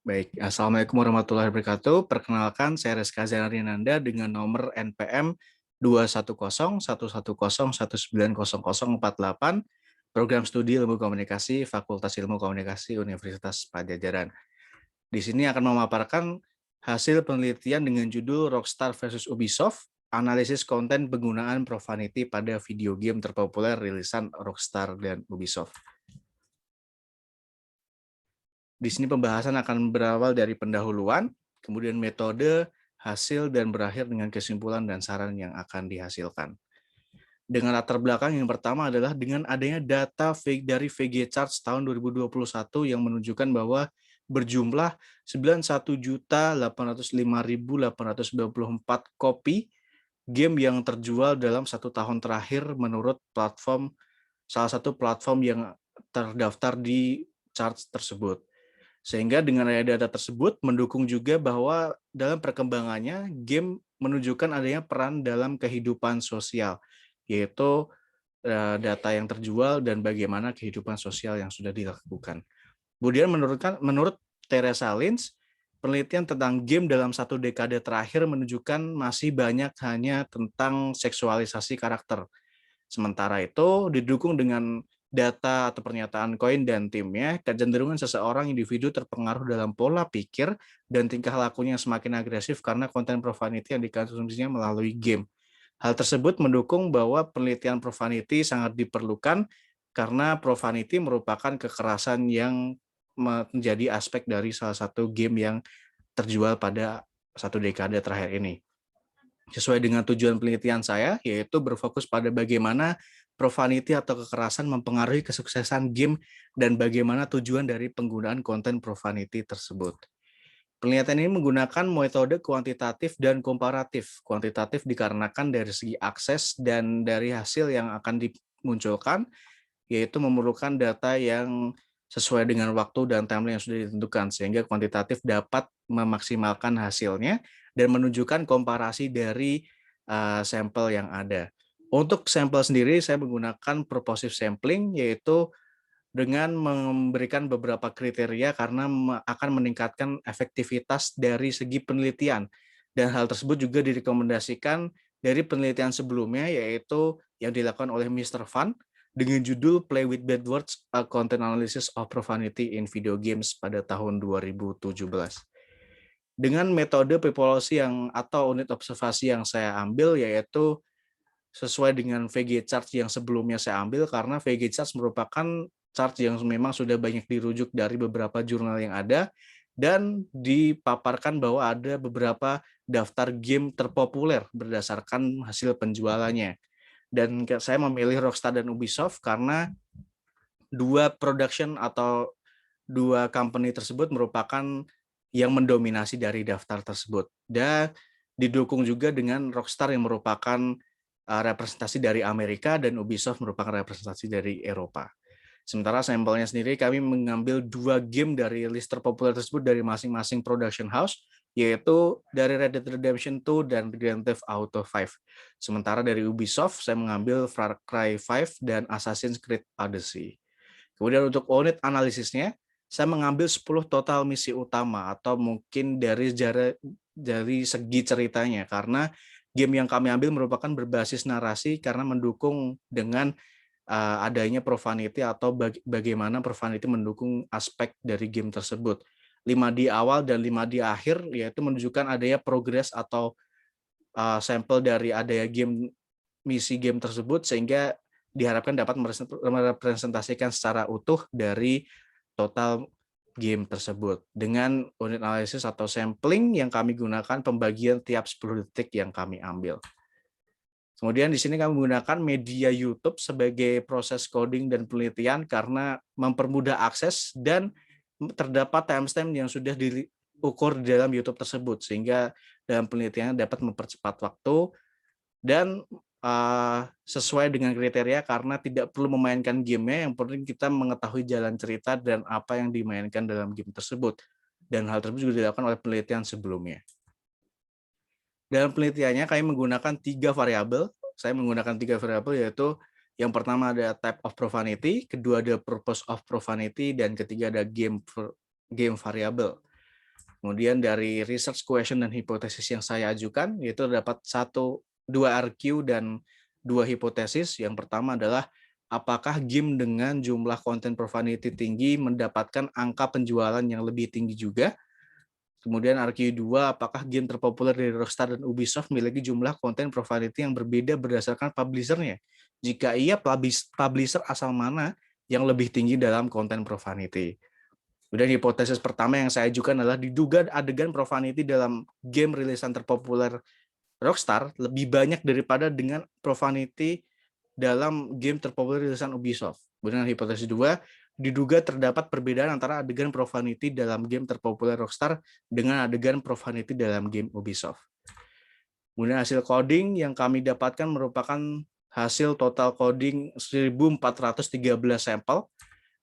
Baik, Assalamualaikum warahmatullahi wabarakatuh. Perkenalkan, saya Reska Zainarinanda dengan nomor NPM 2101101190048, Program Studi Ilmu Komunikasi, Fakultas Ilmu Komunikasi Universitas Padjadjaran. Di sini akan memaparkan hasil penelitian dengan judul Rockstar versus Ubisoft, analisis konten penggunaan profanity pada video game terpopuler rilisan Rockstar dan Ubisoft. Di sini pembahasan akan berawal dari pendahuluan, kemudian metode, hasil, dan berakhir dengan kesimpulan dan saran yang akan dihasilkan. Dengan latar belakang yang pertama adalah dengan adanya data dari VG Charts tahun 2021 yang menunjukkan bahwa berjumlah 91.805.894 kopi game yang terjual dalam 1 tahun terakhir menurut salah satu platform yang terdaftar di charts tersebut. Sehingga dengan adanya data tersebut mendukung juga bahwa dalam perkembangannya game menunjukkan adanya peran dalam kehidupan sosial, yaitu data yang terjual dan bagaimana kehidupan sosial yang sudah dilakukan. Kemudian menurut Teresa Lynch, penelitian tentang game dalam 1 dekade terakhir menunjukkan masih banyak hanya tentang seksualisasi karakter. Sementara itu didukung dengan data atau pernyataan Coin dan timnya, kecenderungan seseorang individu terpengaruh dalam pola pikir dan tingkah lakunya yang semakin agresif karena konten profanity yang dikonsumsinya melalui game. Hal tersebut mendukung bahwa penelitian profanity sangat diperlukan karena profanity merupakan kekerasan yang menjadi aspek dari salah satu game yang terjual pada 1 dekade terakhir ini. Sesuai dengan tujuan penelitian saya, yaitu berfokus pada bagaimana profanity atau kekerasan mempengaruhi kesuksesan game dan bagaimana tujuan dari penggunaan konten profanity tersebut. Penelitian ini menggunakan metode kuantitatif dan komparatif. Kuantitatif dikarenakan dari segi akses dan dari hasil yang akan dimunculkan, yaitu memerlukan data yang sesuai dengan waktu dan timeline yang sudah ditentukan, sehingga kuantitatif dapat memaksimalkan hasilnya dan menunjukkan komparasi dari sampel yang ada. Untuk sampel sendiri, saya menggunakan purposive sampling, yaitu dengan memberikan beberapa kriteria karena akan meningkatkan efektivitas dari segi penelitian. Dan hal tersebut juga direkomendasikan dari penelitian sebelumnya, yaitu yang dilakukan oleh Mr. Fan dengan judul Play with Bad Words, A Content Analysis of Profanity in Video Games pada tahun 2017. Dengan metode populasi atau unit observasi yang saya ambil, yaitu sesuai dengan VG Charts yang sebelumnya saya ambil, karena VG Charts merupakan chart yang memang sudah banyak dirujuk dari beberapa jurnal yang ada dan dipaparkan bahwa ada beberapa daftar game terpopuler berdasarkan hasil penjualannya. Dan saya memilih Rockstar dan Ubisoft karena dua production atau dua company tersebut merupakan yang mendominasi dari daftar tersebut. Dan didukung juga dengan Rockstar yang merupakan representasi dari Amerika dan Ubisoft merupakan representasi dari Eropa. Sementara sampelnya sendiri kami mengambil 2 game dari list terpopuler tersebut dari masing-masing production house, yaitu dari Red Dead Redemption 2 dan Grand Theft Auto 5. Sementara dari Ubisoft saya mengambil Far Cry 5 dan Assassin's Creed Odyssey. Kemudian untuk unit analisisnya, saya mengambil 10 total misi utama atau mungkin dari segi ceritanya, karena game yang kami ambil merupakan berbasis narasi karena mendukung dengan adanya profanity atau bagaimana profanity mendukung aspek dari game tersebut. 5 di awal dan 5 di akhir, yaitu menunjukkan adanya progres atau sampel dari adanya misi game tersebut, sehingga diharapkan dapat merepresentasikan secara utuh dari total game tersebut. Dengan unit analisis atau sampling yang kami gunakan pembagian tiap 10 detik yang kami ambil. Kemudian di sini kami menggunakan media YouTube sebagai proses coding dan penelitian karena mempermudah akses dan terdapat timestamp yang sudah diukur di dalam YouTube tersebut, sehingga dalam penelitiannya dapat mempercepat waktu dan sesuai dengan kriteria karena tidak perlu memainkan gamenya, yang penting kita mengetahui jalan cerita dan apa yang dimainkan dalam game tersebut. Dan hal tersebut juga dilakukan oleh penelitian sebelumnya. Dalam penelitiannya kami menggunakan 3 variabel. Saya menggunakan 3 variabel, yaitu yang pertama ada type of profanity, kedua ada purpose of profanity, dan ketiga ada game variable. Kemudian dari research question dan hipotesis yang saya ajukan, yaitu terdapat 2 RQ dan 2 hipotesis. Yang pertama adalah apakah game dengan jumlah konten profanity tinggi mendapatkan angka penjualan yang lebih tinggi juga? Kemudian RQ2, apakah game terpopuler dari Rockstar dan Ubisoft memiliki jumlah konten profanity yang berbeda berdasarkan publisher-nya? Jika iya, publisher asal mana yang lebih tinggi dalam konten profanity? Kemudian hipotesis pertama yang saya ajukan adalah diduga adegan profanity dalam game rilisan terpopuler Rockstar lebih banyak daripada dengan profanity dalam game terpopuler rilisan Ubisoft. Kemudian hipotesis 2, diduga terdapat perbedaan antara adegan profanity dalam game terpopuler Rockstar dengan adegan profanity dalam game Ubisoft. Kemudian hasil coding yang kami dapatkan merupakan hasil total coding 1.413 sampel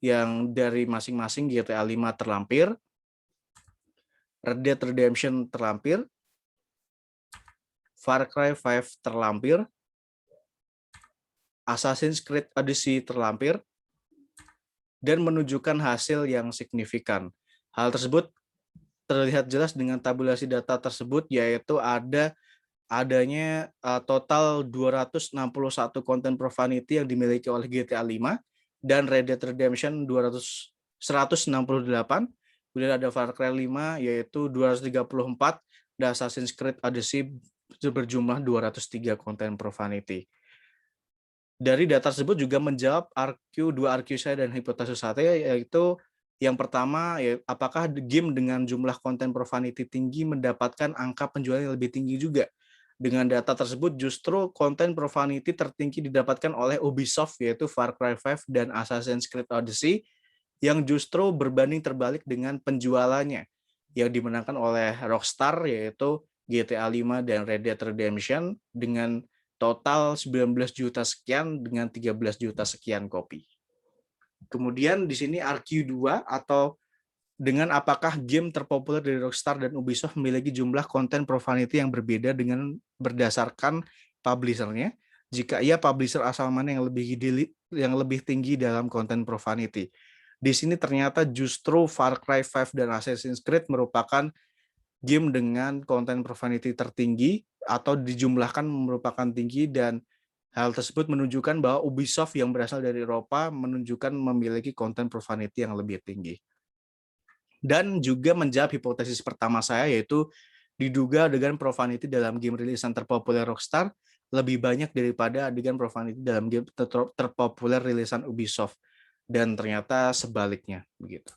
yang dari masing-masing GTA 5 terlampir, Red Dead Redemption terlampir, Far Cry 5 terlampir, Assassin's Creed Odyssey terlampir, dan menunjukkan hasil yang signifikan. Hal tersebut terlihat jelas dengan tabulasi data tersebut, yaitu adanya total 261 konten profanity yang dimiliki oleh GTA 5 dan Red Dead Redemption 168, kemudian ada Far Cry 5 yaitu 234 dan Assassin's Creed Odyssey berjumlah 203 konten profanity. Dari data tersebut juga menjawab dua RQ saya dan hipotesis saya, yaitu yang pertama, apakah game dengan jumlah konten profanity tinggi mendapatkan angka penjualan yang lebih tinggi juga. Dengan data tersebut, justru konten profanity tertinggi didapatkan oleh Ubisoft, yaitu Far Cry 5 dan Assassin's Creed Odyssey, yang justru berbanding terbalik dengan penjualannya, yang dimenangkan oleh Rockstar, yaitu GTA 5 dan Red Dead Redemption, dengan total 19 juta sekian dengan 13 juta sekian kopi. Kemudian di sini RQ2 atau dengan apakah game terpopuler dari Rockstar dan Ubisoft memiliki jumlah konten profanity yang berbeda dengan berdasarkan publisher-nya. Jika iya, publisher asal mana yang lebih tinggi dalam konten profanity. Di sini ternyata justru Far Cry 5 dan Assassin's Creed merupakan game dengan konten profanity tertinggi atau dijumlahkan merupakan tinggi, dan hal tersebut menunjukkan bahwa Ubisoft yang berasal dari Eropa menunjukkan memiliki konten profanity yang lebih tinggi. Dan juga menjawab hipotesis pertama saya, yaitu diduga adegan profanity dalam game rilisan terpopuler Rockstar lebih banyak daripada adegan profanity dalam game terpopuler rilisan Ubisoft, dan ternyata sebaliknya begitu.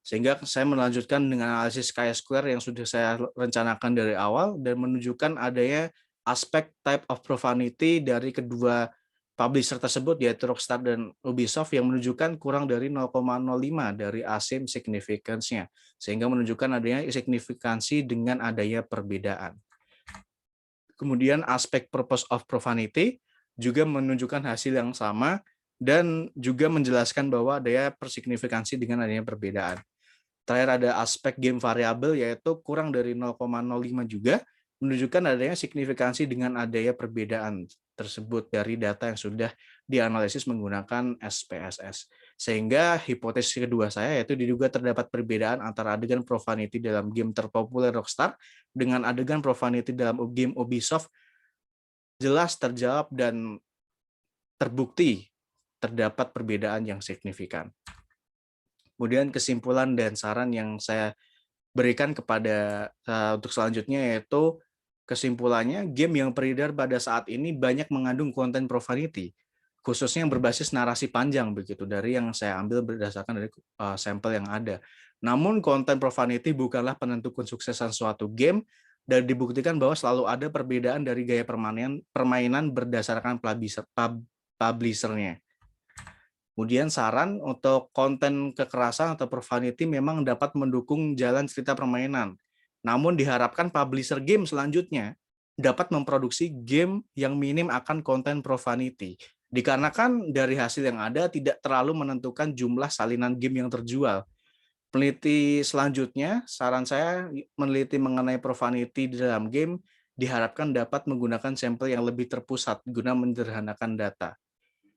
Sehingga saya melanjutkan dengan analisis chi-square yang sudah saya rencanakan dari awal dan menunjukkan adanya aspek type of profanity dari kedua publisher tersebut, yaitu Rockstar dan Ubisoft, yang menunjukkan kurang dari 0,05 dari asim significance-nya, sehingga menunjukkan adanya signifikansi dengan adanya perbedaan. Kemudian aspek purpose of profanity juga menunjukkan hasil yang sama dan juga menjelaskan bahwa adanya persignifikansi dengan adanya perbedaan. Terakhir ada aspek game variabel, yaitu kurang dari 0,05 juga, menunjukkan adanya signifikansi dengan adanya perbedaan tersebut dari data yang sudah dianalisis menggunakan SPSS. Sehingga hipotesis kedua saya, yaitu diduga terdapat perbedaan antara adegan profanity dalam game terpopuler Rockstar dengan adegan profanity dalam game Ubisoft, jelas terjawab dan terbukti terdapat perbedaan yang signifikan. Kemudian kesimpulan dan saran yang saya berikan kepada untuk selanjutnya, yaitu kesimpulannya, game yang beredar pada saat ini banyak mengandung konten profanity, khususnya yang berbasis narasi panjang begitu, dari yang saya ambil berdasarkan dari sampel yang ada. Namun konten profanity bukanlah penentu kesuksesan suatu game, dan dibuktikan bahwa selalu ada perbedaan dari gaya permainan berdasarkan publisher-nya. Kemudian saran untuk konten kekerasan atau profanity memang dapat mendukung jalan cerita permainan. Namun diharapkan publisher game selanjutnya dapat memproduksi game yang minim akan konten profanity. Dikarenakan dari hasil yang ada tidak terlalu menentukan jumlah salinan game yang terjual. Peneliti selanjutnya, saran saya meneliti mengenai profanity di dalam game diharapkan dapat menggunakan sampel yang lebih terpusat guna menyederhanakan data.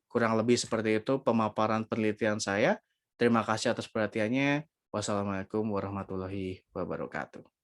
Kurang lebih seperti itu pemaparan penelitian saya. Terima kasih atas perhatiannya. Wassalamualaikum warahmatullahi wabarakatuh.